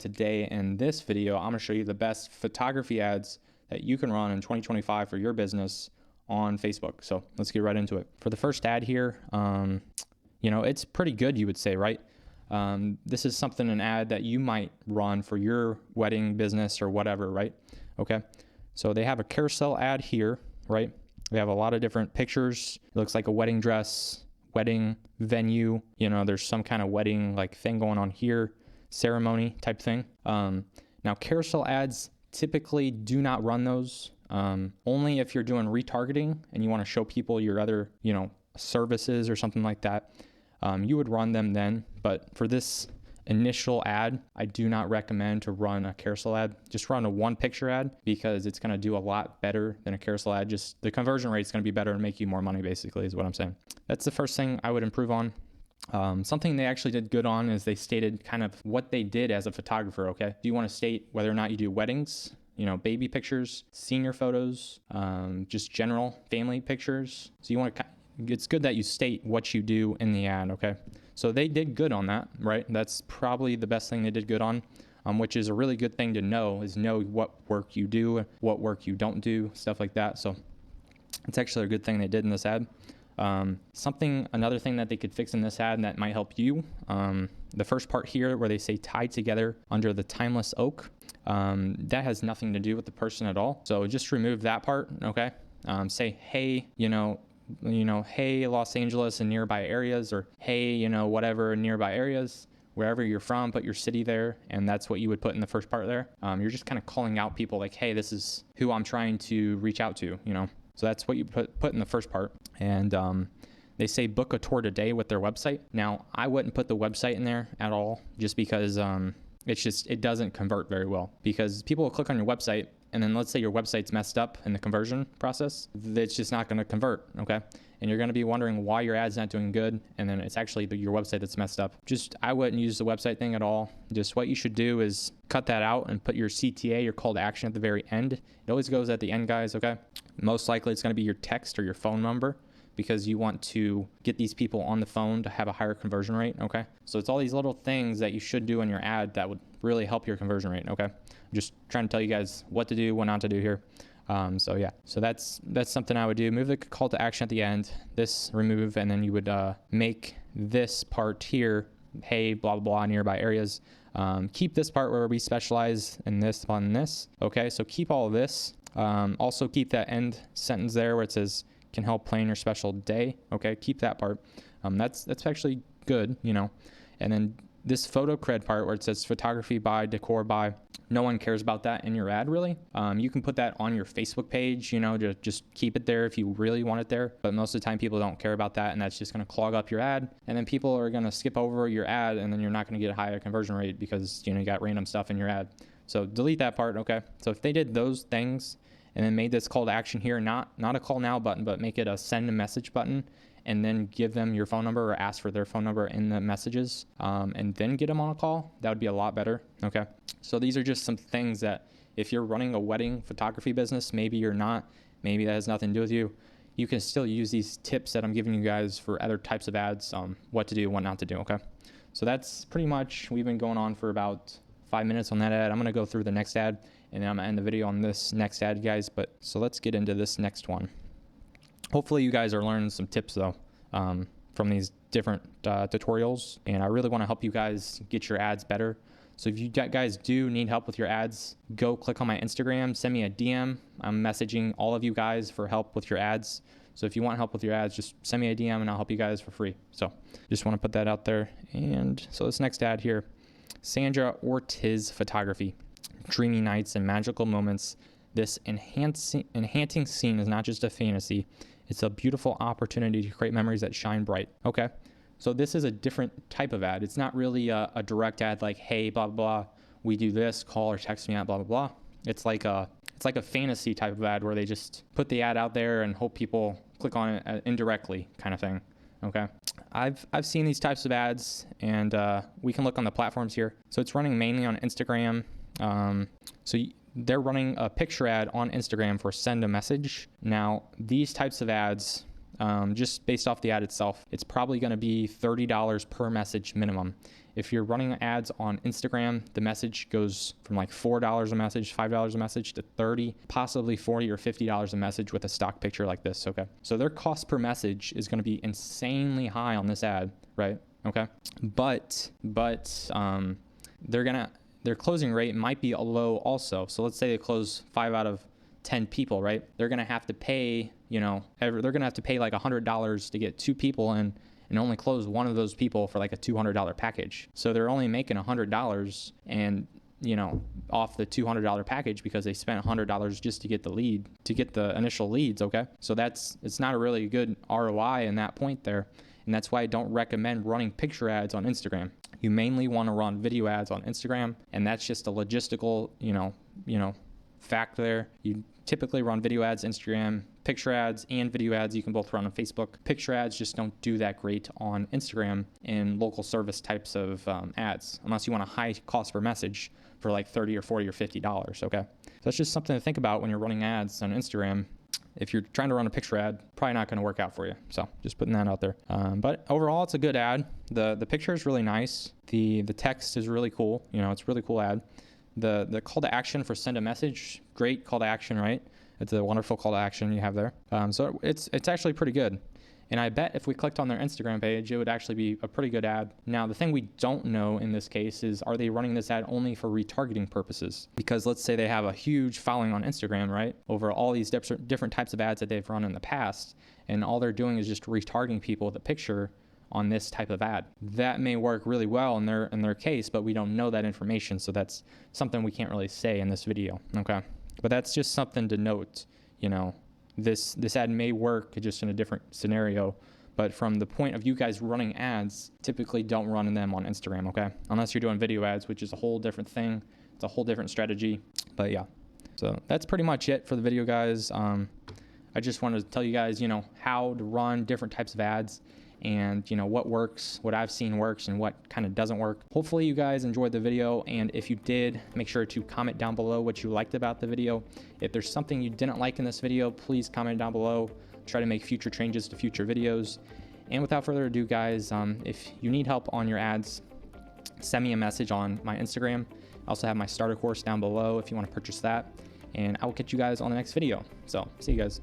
Today in this video, I'm gonna show you the best photography ads that you can run in 2025 for your business on Facebook. So let's get right into it. For the first ad here, it's pretty good, you would say, right? This is an ad that you might run for your wedding business or whatever, right? Okay. So they have a carousel ad here, right? They have a lot of different pictures. It looks like a wedding dress, wedding venue. There's some kind of wedding like thing going on here, ceremony type thing. Now carousel ads, typically do not run those. Only if you're doing retargeting and you want to show people your other, services or something like that. You would run them then, but for this initial ad, I do not recommend to run a carousel ad. Just run a one picture ad because it's going to do a lot better than a carousel ad. Just the conversion rate is going to be better and make you more money, basically, is what I'm saying. That's the first thing I would improve on. Something they actually did good on is they stated kind of what they did as a photographer, okay? Do you want to state whether or not you do weddings, baby pictures, senior photos, just general family pictures? So it's good that you state what you do in the ad, okay? So they did good on that, right? That's probably the best thing they did good on, which is a really good thing to know, is know what work you do, what work you don't do, stuff like that. So it's actually a good thing they did in this ad. Another thing that they could fix in this ad and that might help you, the first part here where they say tied together under the timeless oak, that has nothing to do with the person at all. So just remove that part, okay? Say, hey, hey, Los Angeles and nearby areas, or hey, whatever nearby areas, wherever you're from, put your city there. And that's what you would put in the first part there. You're just kind of calling out people like, hey, this is who I'm trying to reach out to, So that's what you put in the first part. And they say book a tour today with their website. Now, I wouldn't put the website in there at all, just because it doesn't convert very well, because people will click on your website, and then let's say your website's messed up in the conversion process, it's just not going to convert, okay? And you're going to be wondering why your ad's not doing good, and then it's actually your website that's messed up. I wouldn't use the website thing at all. Just what you should do is cut that out and put your CTA, your call to action, at the very end. It always goes at the end, guys, okay? Most likely it's going to be your text or your phone number, because you want to get these people on the phone to have a higher conversion rate, okay? So it's all these little things that you should do in your ad that would really help your conversion rate, okay? I'm just trying to tell you guys what to do, what not to do here. So that's something I would do. Move the call to action at the end, this remove, and then you would make this part here, hey, blah, blah, blah, nearby areas. Keep this part where we specialize in this on this, okay? So keep all of this. Also keep that end sentence there where it says, can help plan your special day, okay? Keep that part. That's actually good, And then this photo cred part where it says photography by, decor by, no one cares about that in your ad, really. You can put that on your Facebook page, to just keep it there if you really want it there. But most of the time people don't care about that, and that's just gonna clog up your ad. And then people are gonna skip over your ad, and then you're not gonna get a higher conversion rate because, you got random stuff in your ad. So delete that part, okay? So if they did those things and then made this call to action here, not a call now button, but make it a send a message button, and then give them your phone number or ask for their phone number in the messages, and then get them on a call, that would be a lot better, okay? So these are just some things that if you're running a wedding photography business, maybe you're not, maybe that has nothing to do with you, you can still use these tips that I'm giving you guys for other types of ads, what to do, what not to do, okay? So that's pretty much, we've been going on for about 5 minutes on that ad. I'm gonna go through the next ad, and then I'm gonna end the video on this next ad, guys. So let's get into this next one. Hopefully you guys are learning some tips though, from these different tutorials, and I really wanna help you guys get your ads better. So if you guys do need help with your ads, go click on my Instagram, send me a DM. I'm messaging all of you guys for help with your ads. So if you want help with your ads, just send me a DM and I'll help you guys for free. So just wanna put that out there. And so this next ad here, Sandra Ortiz Photography. Dreamy nights and magical moments. This enhancing scene is not just a fantasy. It's a beautiful opportunity to create memories that shine bright. Okay, so this is a different type of ad. It's not really a direct ad like, hey, blah, blah, blah, we do this, call or text me at blah, blah, blah. It's like a fantasy type of ad where they just put the ad out there and hope people click on it indirectly kind of thing. Okay, I've seen these types of ads, and we can look on the platforms here. So it's running mainly on Instagram. They're running a picture ad on Instagram for send a message. Now, these types of ads, just based off the ad itself, it's probably going to be $30 per message minimum. If you're running ads on Instagram, the message goes from like $4 a message, $5 a message to 30, possibly 40 or $50 a message with a stock picture like this, okay? So their cost per message is gonna be insanely high on this ad, right? Okay, but their closing rate might be low also. So let's say they close 5 out of 10 people, right? They're gonna have to pay, they're gonna have to pay like $100 to get 2 people in, and only close one of those people for like a $200 package. So they're only making $100 and off the $200 package because they spent $100 just to get the lead, to get the initial leads, okay? So it's not a really good ROI in that point there. And that's why I don't recommend running picture ads on Instagram. You mainly want to run video ads on Instagram, and that's just a logistical, fact there. You typically run video ads, Instagram, picture ads, and video ads. You can both run on Facebook. Picture ads just don't do that great on Instagram in local service types of ads, unless you want a high cost per message for like $30 or $40 or $50, okay? So that's just something to think about when you're running ads on Instagram. If you're trying to run a picture ad, probably not going to work out for you. So just putting that out there. But overall, it's a good ad. The picture is really nice. The text is really cool. It's a really cool ad. The call to action for send a message, great call to action, right? It's a wonderful call to action you have there. So it's actually pretty good. And I bet if we clicked on their Instagram page, it would actually be a pretty good ad. Now, the thing we don't know in this case is, are they running this ad only for retargeting purposes? Because let's say they have a huge following on Instagram, right? Over all these different types of ads that they've run in the past, and all they're doing is just retargeting people with a picture on this type of ad. That may work really well in their case, but we don't know that information, so that's something we can't really say in this video, okay? But that's just something to note, This ad may work just in a different scenario, but from the point of you guys running ads, typically don't run them on Instagram, okay? Unless you're doing video ads, which is a whole different thing. It's a whole different strategy, but yeah. So that's pretty much it for the video, guys. I just wanted to tell you guys, how to run different types of ads, and what works, what I've seen works, and what kind of doesn't work. Hopefully you guys enjoyed the video, and if you did, make sure to comment down below what you liked about the video. If there's something you didn't like in this video, please comment down below. Try to make future changes to future videos. And without further ado, guys, if you need help on your ads, send me a message on my Instagram. I also have my starter course down below if you want to purchase that, and I will catch you guys on the next video. So see you guys.